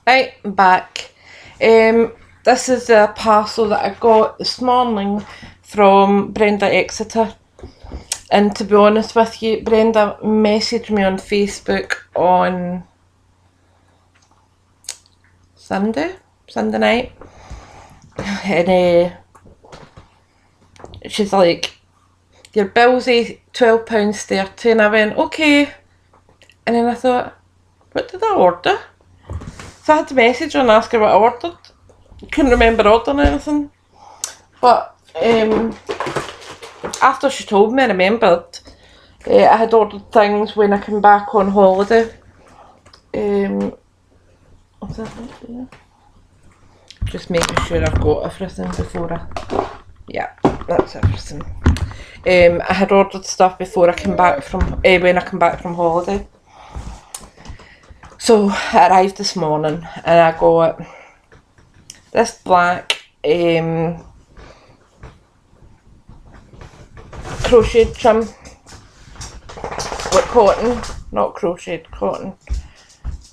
Right, I'm back. This is a parcel that I got this morning from Brenda Exeter. And to be honest with you, Brenda messaged me on Facebook on Sunday night. And she's like, your bill's £12.30, and I went, okay. And then I thought, what did I order? So I had to message her and ask her what I ordered. Couldn't remember ordering anything. But after she told me, I remembered I had ordered things when I came back on holiday. What's that right there? Just making sure I've got everything before I... Yeah, that's everything. I had ordered stuff before I came back from... when I came back from holiday. So I arrived this morning and I got this black crocheted trim with cotton, not crocheted, cotton,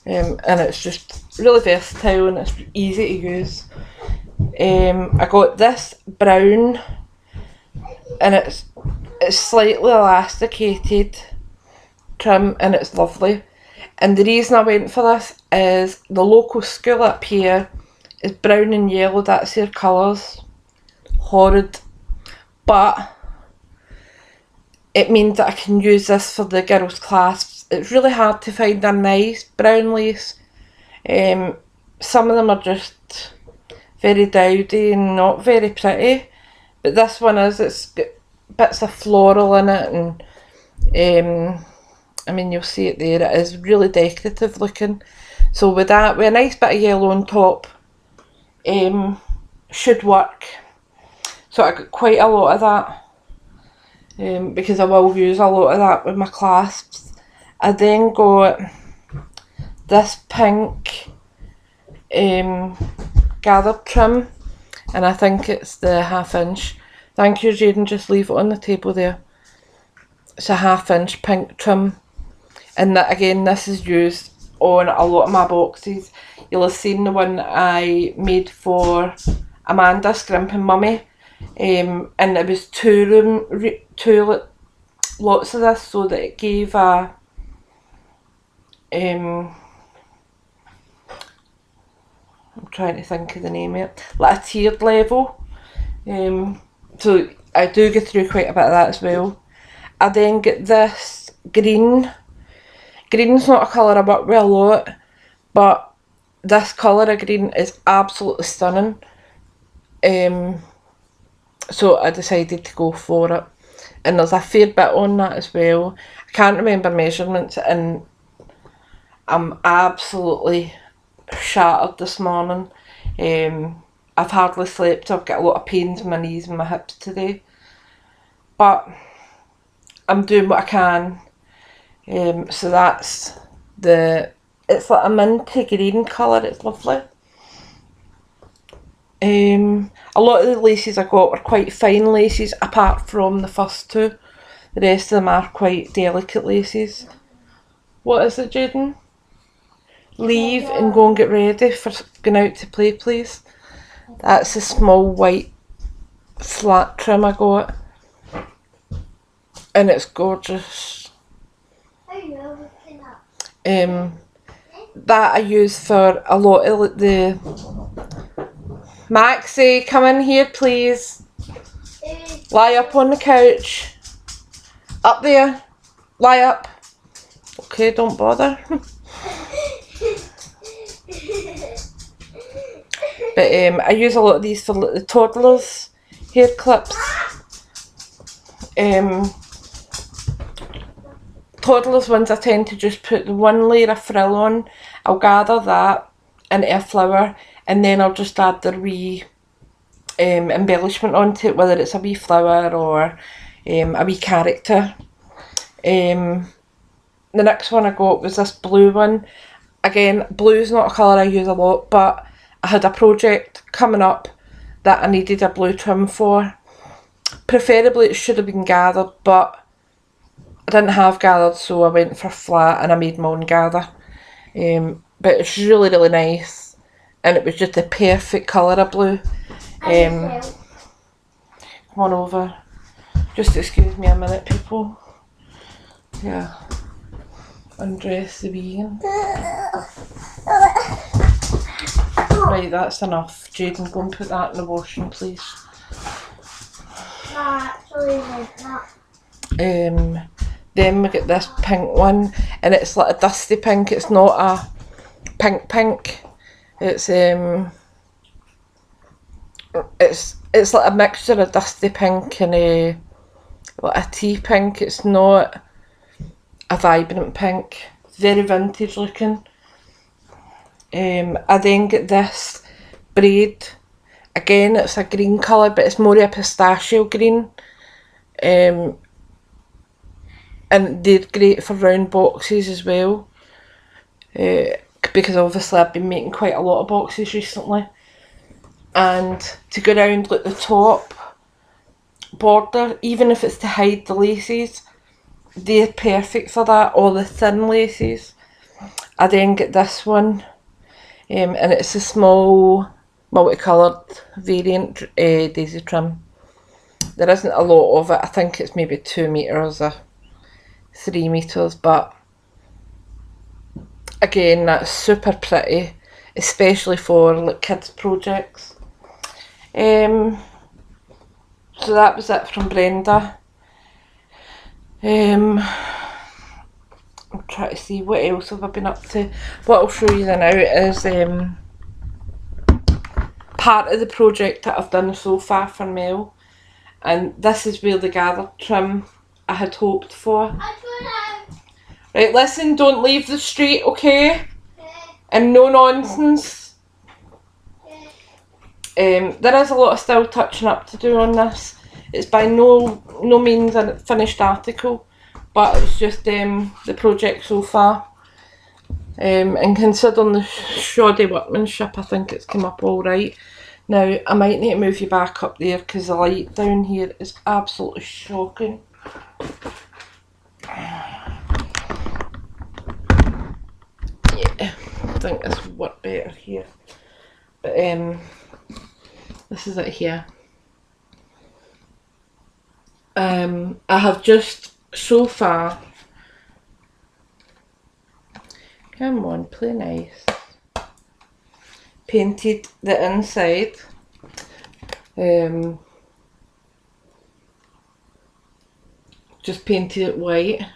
and it's just really versatile and it's easy to use. I got this brown and it's slightly elasticated trim and it's lovely. And the reason I went for this is the local school up here is brown and yellow, that's their colours. Horrid. But it means that I can use this for the girls' class. It's really hard to find a nice brown lace. Some of them are just very dowdy and not very pretty. But this one is, it's got bits of floral in it, and I mean, you'll see it there, it is really decorative looking. So with that, with a nice bit of yellow on top, should work. So I got quite a lot of that, because I will use a lot of that with my clasps. I then got this pink gathered trim, and I think it's the 1/2 inch. Thank you, Jaden, just leave it on the table there. It's a 1/2 inch pink trim. And that, again, this is used on a lot of my boxes. You'll have seen the one I made for Amanda, Scrimping Mummy. And it was two lots of this, so that it gave a I'm trying to think of the name of it, like a tiered level. So I do go through quite a bit of that as well. I then get this green. Green's not a colour I work with a lot, but this colour of green is absolutely stunning. So I decided to go for it. And there's a fair bit on that as well. I can't remember measurements and I'm absolutely shattered this morning. I've hardly slept, I've got a lot of pains in my knees and my hips today. But I'm doing what I can. So that's it's like a minty green colour, it's lovely. A lot of the laces I got were quite fine laces, apart from the first two. The rest of them are quite delicate laces. What is it, Jaden? Leave and go and get ready for going out to play, please. That's a small white flat trim I got. And it's gorgeous. That I use for a lot of the... Maxie, come in here please. Lie up on the couch. Up there. Lie up. Okay, don't bother. But I use a lot of these for the toddlers' hair clips. Toddlers ones I tend to just put the one layer of frill on. I'll gather that into a flower and then I'll just add the wee embellishment onto it, whether it's a wee flower or a wee character. The next one I got was this blue one. Again, blue's not a colour I use a lot, but I had a project coming up that I needed a blue trim for. Preferably it should have been gathered, but I didn't have gathered, so I went for flat and I made my own gather. But it's really, really nice. and it was just the perfect colour of blue. Come on over. Just excuse me a minute, people. Yeah. Undress the vegan. Right, that's enough. Jaden, go and put that in the washing, please. Then we get this pink one, and it's like a dusty pink. It's not a pink. It's like a mixture of dusty pink and like a tea pink. It's not a vibrant pink. Very vintage looking. I then get this braid. Again, it's a green colour, but it's more a pistachio green. And they're great for round boxes as well. Because obviously I've been making quite a lot of boxes recently. And to go around like the top border, even if it's to hide the laces, they're perfect for that, or the thin laces. I then get this one, and it's a small multicoloured variant daisy trim. There isn't a lot of it. I think it's maybe 2 metres or 3 metres, but again, that's super pretty, especially for like kids projects. So that was it from Brenda. I'm trying to see what else have I been up to. What I'll show you now is part of the project that I've done so far for Mel, and this is where the gathered trim I had hoped for. Right, listen, don't leave the street, okay? And no nonsense. There is a lot of still touching up to do on this. It's by no means a finished article, but it's just the project so far. And considering the shoddy workmanship, I think it's come up alright. Now, I might need to move you back up there because the light down here is absolutely shocking. Yeah, I think this would work better here. But this is it here. I have just so far, come on, play nice, painted the inside just painted it white,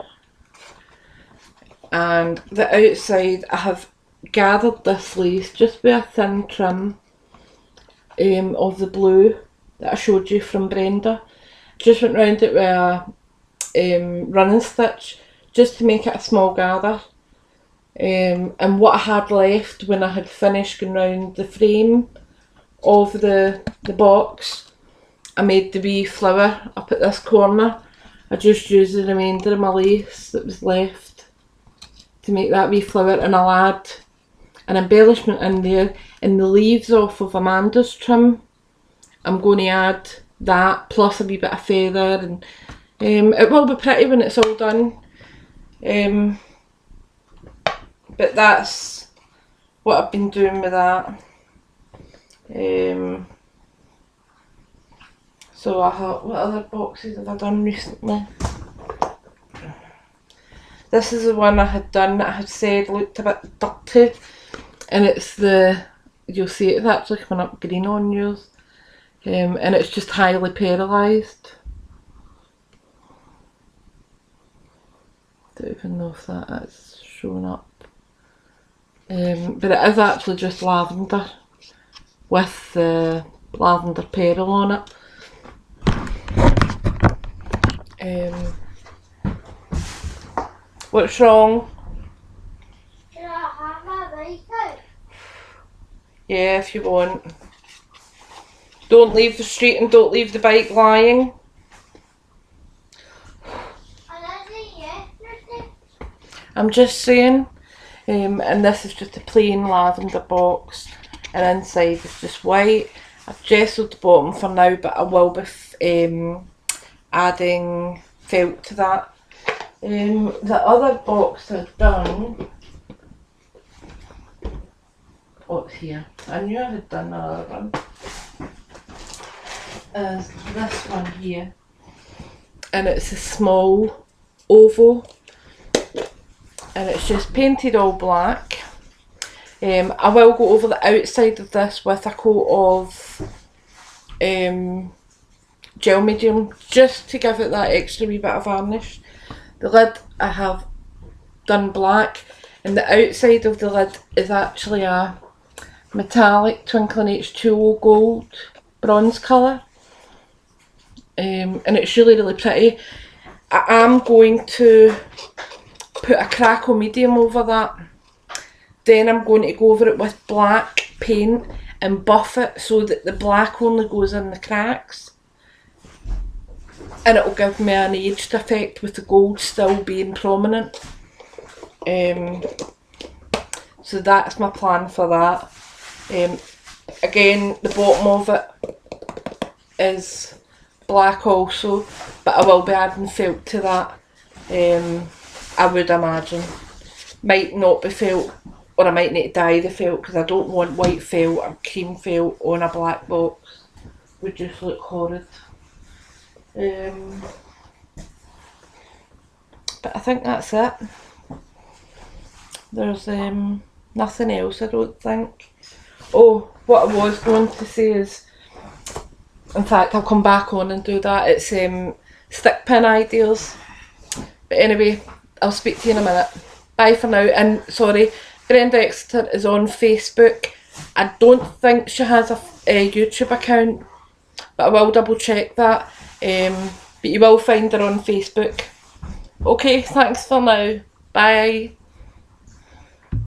and the outside I have gathered this lace just with a thin trim of the blue that I showed you from Brenda. Just went round it with a running stitch just to make it a small gather. And what I had left when I had finished going round the frame of the box, I made the wee flower up at this corner. I just used the remainder of my lace that was left to make that wee flower, and I'll add an embellishment in there. And the leaves off of Amanda's trim, I'm going to add that plus a wee bit of feather, and it will be pretty when it's all done. But that's what I've been doing with that. So I thought, what other boxes have I done recently? This is the one I had done that I had said looked a bit dirty, and it's the, you'll see it's actually coming up green on yours. And it's just highly paralysed. Don't even know if that is showing up. But it is actually just lavender with the lavender pearl on it. What's wrong? Can I have my bike out? Yeah, if you want. Don't leave the street and don't leave the bike lying. I'm just saying. And this is just a plain lavender box, and inside is just white. I've gessoed the bottom for now, but I will be adding felt to that. The other box I've done, what's here. I knew I had done another one. Is this one here. And it's a small oval. And it's just painted all black. I will go over the outside of this with a coat of gel medium just to give it that extra wee bit of varnish. The lid I have done black, and the outside of the lid is actually a metallic twinkling H2O gold bronze colour, and it's really pretty. I am going to put a crackle medium over that. Then I'm going to go over it with black paint and buff it so that the black only goes in the cracks. And it'll give me an aged effect with the gold still being prominent. So that's my plan for that. Again, the bottom of it is black also, but I will be adding felt to that. I would imagine. Might not be felt, or I might need to dye the felt because I don't want white felt or cream felt on a black box. Would just look horrid. But I think that's it. There's nothing else, I don't think. Oh, what I was going to say is, in fact I'll come back on and do that, it's stick pin ideas. But anyway, I'll speak to you in a minute. Bye for now, and sorry, Brenda Exeter is on Facebook. I don't think she has a YouTube account, but I will double check that. But you will find her on Facebook. Okay, thanks for now. Bye.